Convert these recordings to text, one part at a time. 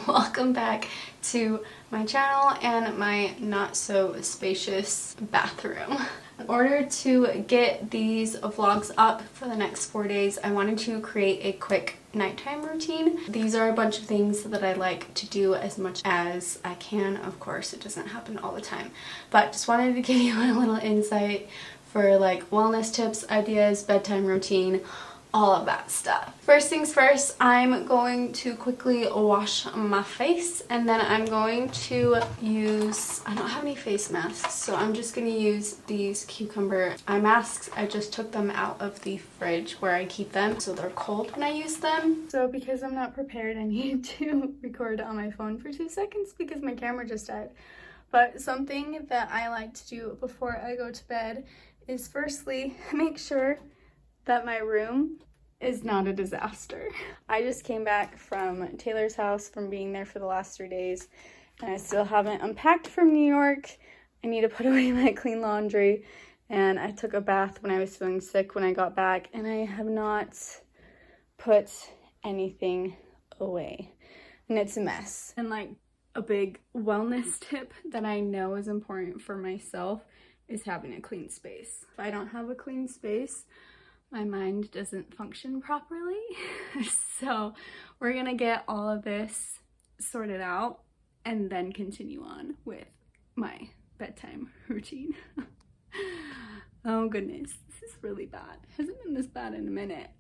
Welcome back to my channel and my not so spacious bathroom. In order to get these vlogs up for the next 4 days, I wanted to create a quick nighttime routine. These are a bunch of things that I like to do as much as I can. Of course, it doesn't happen all the time, but just wanted to give you a little insight for like wellness tips, ideas, bedtime routine, all of that stuff. First things first, I'm going to quickly wash my face, and then I'm going to use, I don't have any face masks, so I'm just going to use these cucumber eye masks. I just took them out of the fridge where I keep them, so they're cold when I use them. So because I'm not prepared, I need to record on my phone for 2 seconds because my camera just died. But something that I like to do before I go to bed is firstly make sure that my room is not a disaster. I just came back from Taylor's house from being there for the last 3 days, and I still haven't unpacked from New York. I need to put away my clean laundry, and I took a bath when I was feeling sick when I got back, and I have not put anything away, and it's a mess. And like a big wellness tip that I know is important for myself is having a clean space. If I don't have a clean space, my mind doesn't function properly. So we're gonna get all of this sorted out and then continue on with my bedtime routine. Oh goodness, this is really bad. Hasn't been this bad in a minute.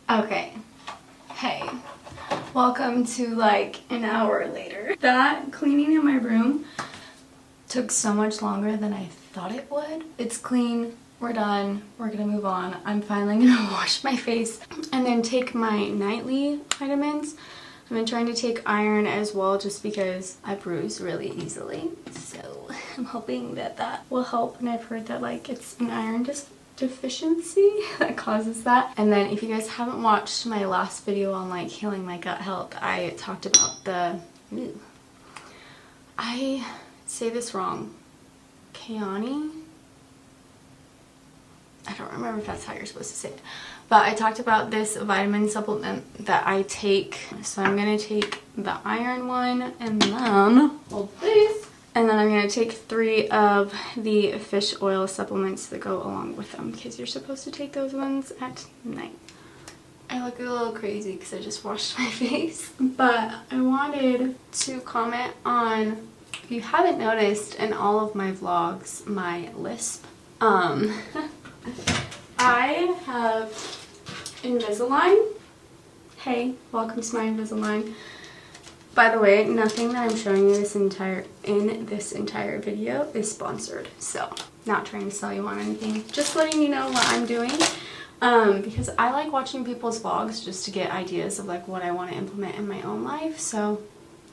Okay, hey, welcome to like an hour later. That cleaning in my room took so much longer than I thought it would. It's clean, we're done, we're gonna move on. I'm finally gonna wash my face and then take my nightly vitamins. I've been trying to take iron as well just because I bruise really easily. So I'm hoping that that will help, and I've heard that like it's an iron deficiency that causes that. And then if you guys haven't watched my last video on like healing my gut health, I talked about the I say this wrong, Kiani, I don't remember if that's how you're supposed to say it, but I talked about this vitamin supplement that I take. So I'm gonna take the iron one, and then hold this. And then I'm going to take 3 of the fish oil supplements that go along with them, because you're supposed to take those ones at night. I look a little crazy because I just washed my face. But I wanted to comment on, if you haven't noticed in all of my vlogs, my lisp. I have Invisalign. Hey, welcome to my Invisalign. By the way, nothing that I'm showing you in this entire video is sponsored, so not trying to sell you on anything, just letting you know what I'm doing, because I like watching people's vlogs just to get ideas of like what I want to implement in my own life, so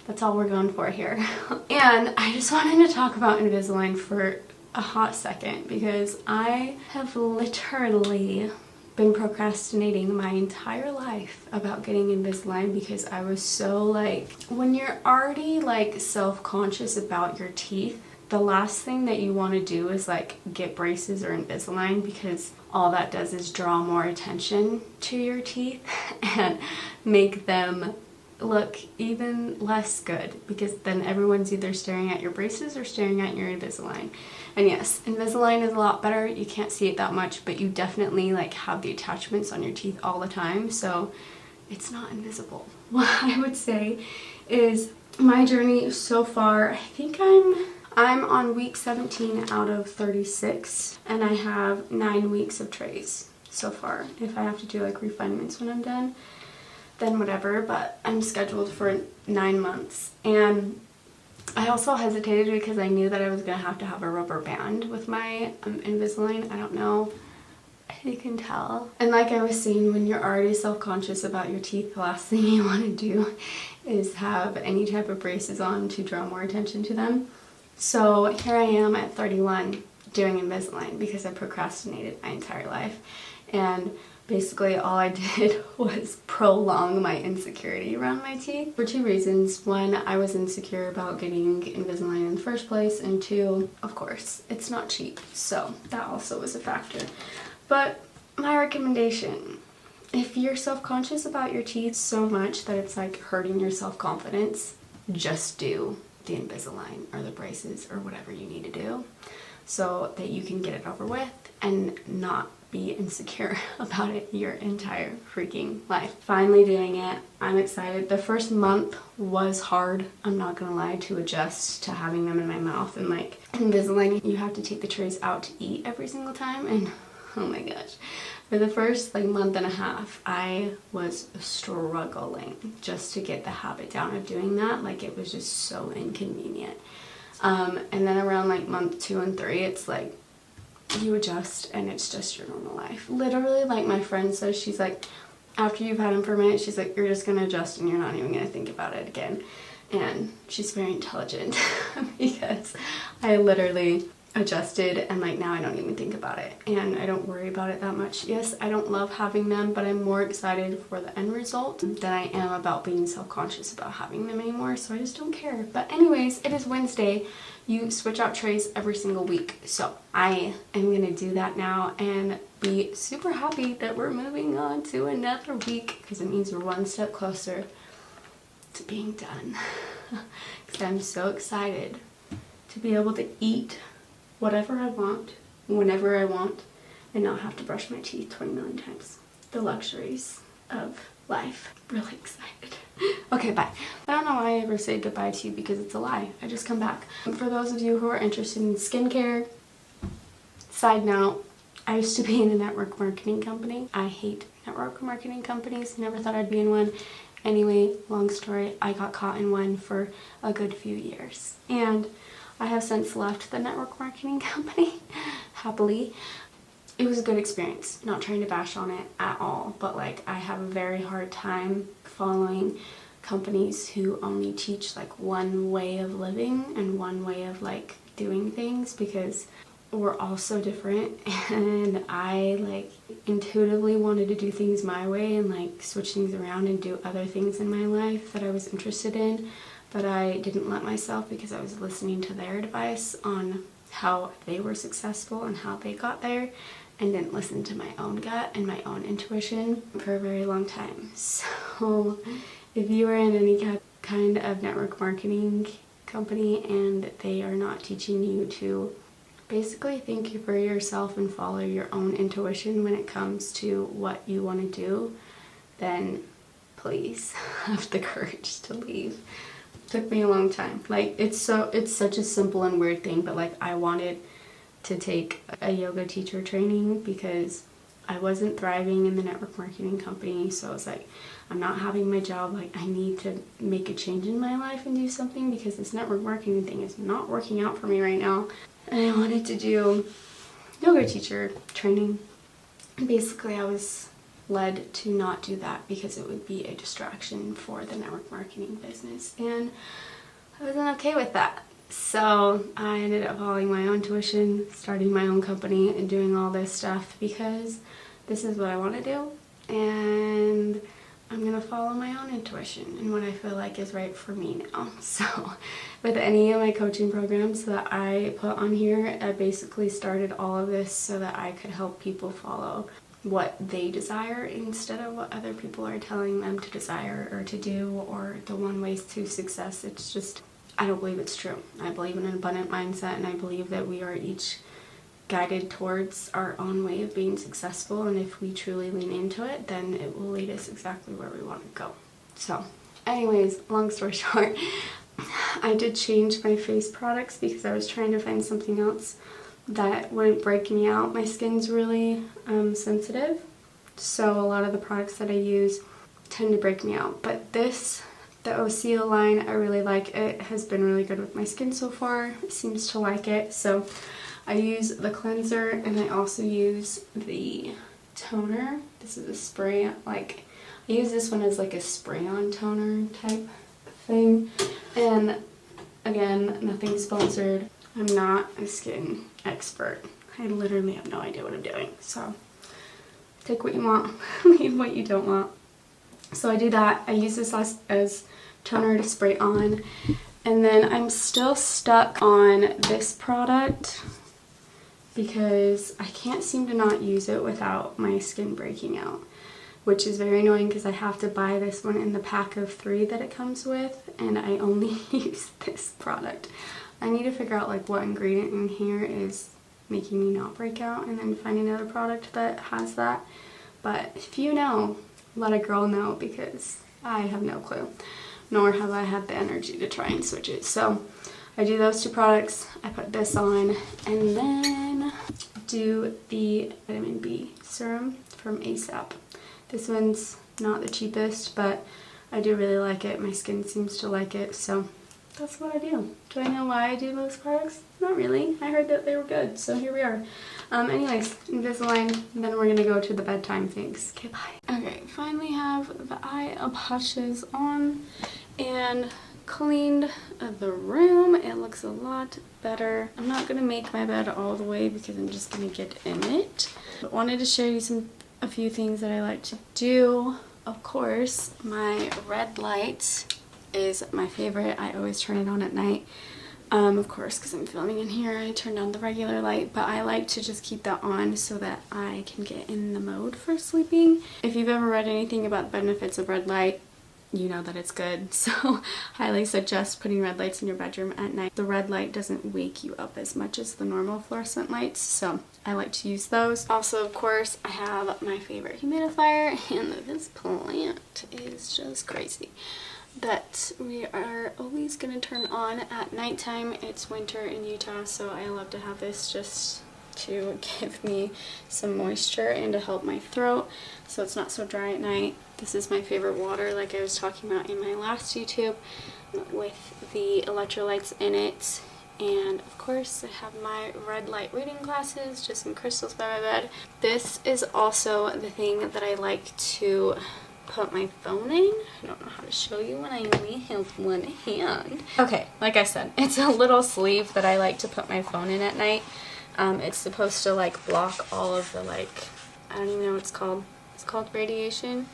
that's all we're going for here. And I just wanted to talk about Invisalign for a hot second, because I have literally been procrastinating my entire life about getting Invisalign, because I was so like, when you're already like self-conscious about your teeth, the last thing that you want to do is like get braces or Invisalign, because all that does is draw more attention to your teeth and make them look even less good, because then everyone's either staring at your braces or staring at your Invisalign. And yes, Invisalign is a lot better. You can't see it that much, but you definitely like have the attachments on your teeth all the time, so it's not invisible. What I would say is my journey so far, I think I'm on week 17 out of 36, and I have 9 weeks of trays so far. If I have to do like refinements when I'm done, then whatever, but I'm scheduled for 9 months. And I also hesitated because I knew that I was going to have a rubber band with my Invisalign. I don't know if you can tell. And like I was saying, when you're already self-conscious about your teeth, the last thing you want to do is have any type of braces on to draw more attention to them. So here I am at 31 doing Invisalign because I procrastinated my entire life. And Basically, all I did was prolong my insecurity around my teeth for two reasons. One, I was insecure about getting Invisalign in the first place, and two, of course, it's not cheap, so that also was a factor. But my recommendation, if you're self-conscious about your teeth so much that it's like hurting your self-confidence, just do the Invisalign or the braces or whatever you need to do so that you can get it over with and not be insecure about it your entire freaking life. Finally doing it. I'm excited. The first month was hard, I'm not gonna lie, to adjust to having them in my mouth. And like Invisalign, you have to take the trays out to eat every single time, and oh my gosh. For the first like month and a half, I was struggling just to get the habit down of doing that. Like it was just so inconvenient. And then around like month 2 and 3, it's like you adjust and it's just your normal life. Literally, like my friend says, she's like, after you've had them for a minute, she's like, you're just gonna adjust and you're not even gonna think about it again. And she's very intelligent because I literally adjusted and like now I don't even think about it and I don't worry about it that much. Yes, I don't love having them, but I'm more excited for the end result than I am about being self-conscious about having them anymore, so I just don't care. But anyways, it is Wednesday. You switch out trays every single week, so I am gonna do that now and be super happy that we're moving on to another week because it means we're one step closer to being done. Because I'm so excited to be able to eat whatever I want, whenever I want, and not have to brush my teeth 20 million times. The luxuries of life. Really excited. Okay, bye. I don't know why I ever say goodbye to you because it's a lie. I just come back. For those of you who are interested in skincare, side note, I used to be in a network marketing company. I hate network marketing companies. Never thought I'd be in one. Anyway, long story, I got caught in one for a good few years. And I have since left the network marketing company, happily. It was a good experience, not trying to bash on it at all, but like I have a very hard time following companies who only teach like one way of living and one way of like doing things, because we're all so different and I like intuitively wanted to do things my way and like switch things around and do other things in my life that I was interested in. But I didn't let myself because I was listening to their advice on how they were successful and how they got there, and didn't listen to my own gut and my own intuition for a very long time. So if you are in any kind of network marketing company and they are not teaching you to basically think for yourself and follow your own intuition when it comes to what you want to do, then please have the courage to leave. Took me a long time. Like it's such a simple and weird thing, but like I wanted to take a yoga teacher training because I wasn't thriving in the network marketing company. So it's like, I'm not having my job. Like I need to make a change in my life and do something because this network marketing thing is not working out for me right now. And I wanted to do yoga teacher training. Basically, I was led to not do that because it would be a distraction for the network marketing business, and I wasn't okay with that. So I ended up following my own tuition, starting my own company and doing all this stuff because this is what I want to do, and I'm gonna follow my own intuition and what I feel like is right for me now. So with any of my coaching programs that I put on here, I basically started all of this so that I could help people follow what they desire instead of what other people are telling them to desire or to do, or the one way to success. It's just, I don't believe it's true. I believe in an abundant mindset, and I believe that we are each guided towards our own way of being successful, and if we truly lean into it, then it will lead us exactly where we want to go. So anyways, long story short, I did change my face products because I was trying to find something else that wouldn't break me out. My skin's really sensitive, so a lot of the products that I use tend to break me out. But this, the OCO line, I really like. It has been really good with my skin so far. It seems to like it. So I use the cleanser and I also use the toner. This is a spray, like I use this one as like a spray-on toner type thing. And again, nothing sponsored. I'm not a skin expert. I literally have no idea what I'm doing. So Take what you want, leave what you don't want. So I do that. I use this as toner to spray on. And then I'm still stuck on this product because I can't seem to not use it without my skin breaking out, which is very annoying because I have to buy this one in the pack of 3 that it comes with, and I only use this product. I need to figure out like what ingredient in here is making me not break out, and then find another product that has that. But if you know, let a girl know, because I have no clue, nor have I had the energy to try and switch it. So I do those 2 products, I put this on, and then do the vitamin B serum from ASAP. This one's not the cheapest, but I do really like it. My skin seems to like it, so that's what I do. Do I know why I do those products? Not really. I heard that they were good, so here we are. Anyways, Invisalign, then we're gonna go to the bedtime things. Okay, bye. Okay, finally have the eye patches on and cleaned the room. It looks a lot better. I'm not gonna make my bed all the way because I'm just gonna get in it. But wanted to show you a few things that I like to do. Of course, my red light is my favorite. I always turn it on at night. Of course, because I'm filming in here, I turned on the regular light, but I like to just keep that on so that I can get in the mode for sleeping. If you've ever read anything about the benefits of red light, you know that it's good. So highly suggest putting red lights in your bedroom at night. The red light doesn't wake you up as much as the normal fluorescent lights, so I like to use those. Also, of course, I have my favorite humidifier, and this plant is just crazy, that we are always going to turn on at nighttime. It's winter in Utah, so I love to have this just to give me some moisture and to help my throat so it's not so dry at night. This is my favorite water, like I was talking about in my last YouTube, with the electrolytes in it. And of course, I have my red light reading glasses, just some crystals by my bed. This is also the thing that I like to put my phone in. I don't know how to show you when I only have one hand. Okay, like I said, it's a little sleeve that I like to put my phone in at night. It's supposed to like block all of the I don't even know what it's called. It's called radiation.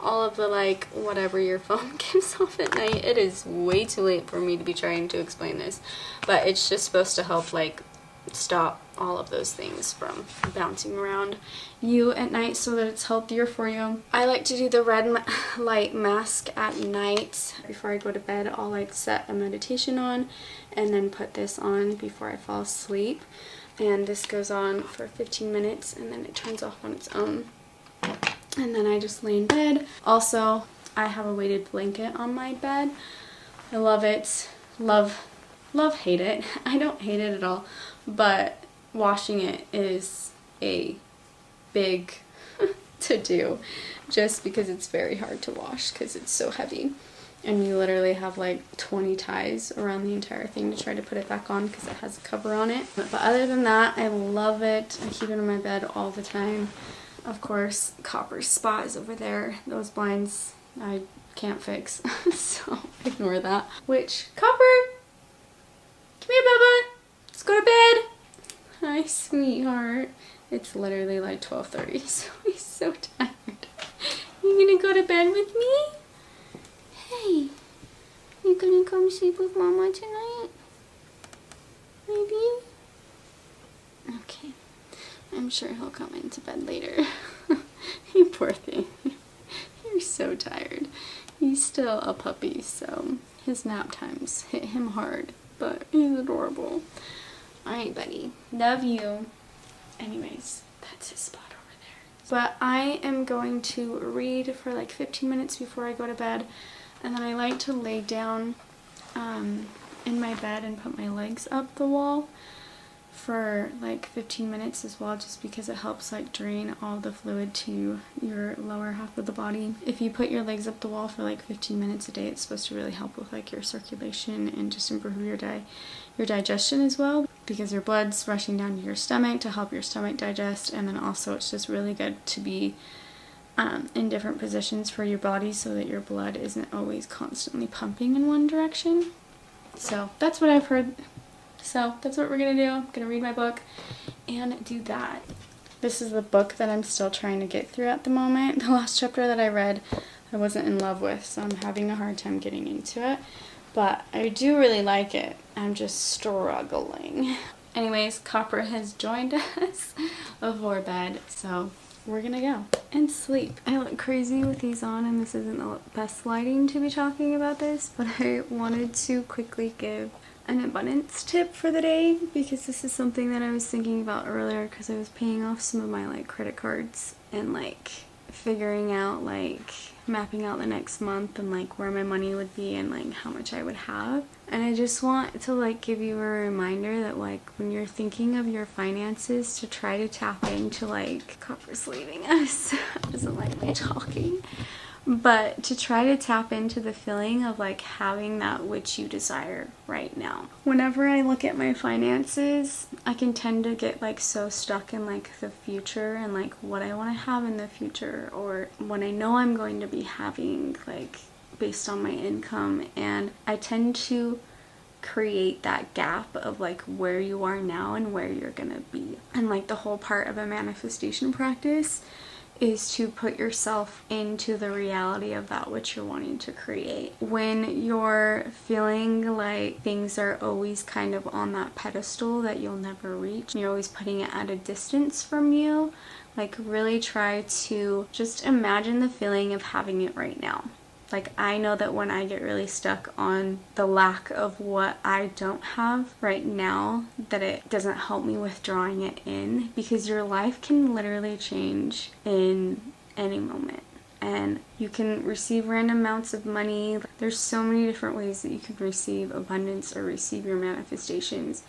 All of the whatever your phone gives off at night. It is way too late for me to be trying to explain this, but it's just supposed to help stop all of those things from bouncing around you at night so that it's healthier for you. I like to do the red light mask at night. Before I go to bed, I'll set a meditation on and then put this on before I fall asleep. And this goes on for 15 minutes and then it turns off on its own. And then I just lay in bed. Also, I have a weighted blanket on my bed. I love it. Love, hate it. I don't hate it at all, but washing it is a big to do just because it's very hard to wash because it's so heavy. And you literally have 20 ties around the entire thing to try to put it back on because it has a cover on it. But other than that, I love it. I keep it in my bed all the time. Of course, Copper's spot is over there. Those blinds I can't fix, so ignore that. Which, Copper, come here, Bubba. Let's go to bed. Hi, sweetheart. It's literally 12:30, so he's so tired. You gonna go to bed with me? Hey, you gonna come sleep with Mama tonight? Maybe? Okay. I'm sure he'll come into bed later. You poor thing. You're so tired. He's still a puppy, so his nap times hit him hard, but he's adorable. Alright, buddy. Love you. Anyways, that's his spot over there. But I am going to read for 15 minutes before I go to bed, and then I like to lay down in my bed and put my legs up the wall for 15 minutes as well, just because it helps drain all the fluid to your lower half of the body. If you put your legs up the wall for 15 minutes a day, it's supposed to really help with your circulation and just improve your digestion as well, because your blood's rushing down to your stomach to help your stomach digest. And then also it's just really good to be in different positions for your body so that your blood isn't always constantly pumping in one direction. So that's what I've heard. So that's what we're gonna do. I'm gonna read my book and do that. This is the book that I'm still trying to get through at the moment. The last chapter that I read, I wasn't in love with, so I'm having a hard time getting into it. But I do really like it. I'm just struggling. Anyways, Copper has joined us before bed, so we're gonna go and sleep. I look crazy with these on, and this isn't the best lighting to be talking about this, but I wanted to quickly give an abundance tip for the day, because this is something that I was thinking about earlier, because I was paying off some of my like credit cards and like figuring out, like mapping out the next month and like where my money would be and like how much I would have. And I just want to like give you a reminder that like when you're thinking of your finances, to try to tap into, like, Copper's leaving us, doesn't like me talking, but to try to tap into the feeling of like having that which you desire right now. Whenever I look at my finances, I can tend to get like so stuck in like the future and like what I want to have in the future, or when I know I'm going to be having, like based on my income, and I tend to create that gap of like where you are now and where you're gonna be. And like the whole part of a manifestation practice is to put yourself into the reality of that which you're wanting to create. When you're feeling like things are always kind of on that pedestal that you'll never reach, you're always putting it at a distance from you, like really try to just imagine the feeling of having it right now. Like, I know that when I get really stuck on the lack of what I don't have right now, that it doesn't help me with drawing it in, because your life can literally change in any moment. And you can receive random amounts of money. There's so many different ways that you can receive abundance or receive your manifestations,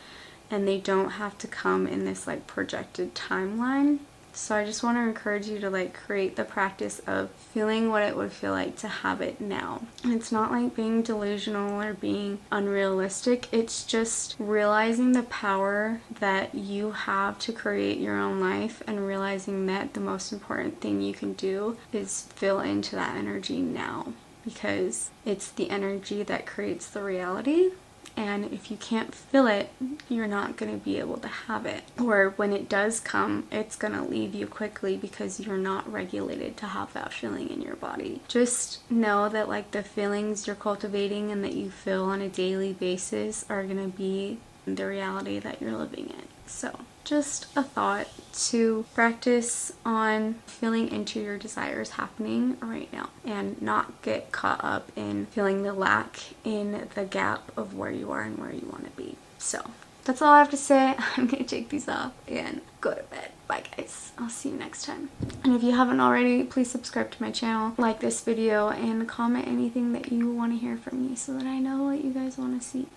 and they don't have to come in this like projected timeline. So I just want to encourage you to like create the practice of feeling what it would feel like to have it now. And it's not like being delusional or being unrealistic. It's just realizing the power that you have to create your own life, and realizing that the most important thing you can do is feel into that energy now, because it's the energy that creates the reality. And if you can't feel it, you're not going to be able to have it. Or when it does come, it's going to leave you quickly because you're not regulated to have that feeling in your body. Just know that like the feelings you're cultivating and that you feel on a daily basis are going to be the reality that you're living in. So just a thought to practice on feeling into your desires happening right now, and not get caught up in feeling the lack in the gap of where you are and where you want to be. So that's all I have to say. I'm going to take these off and go to bed. Bye guys. I'll see you next time. And if you haven't already, please subscribe to my channel, like this video, and comment anything that you want to hear from me so that I know what you guys want to see.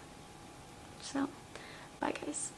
So, bye guys.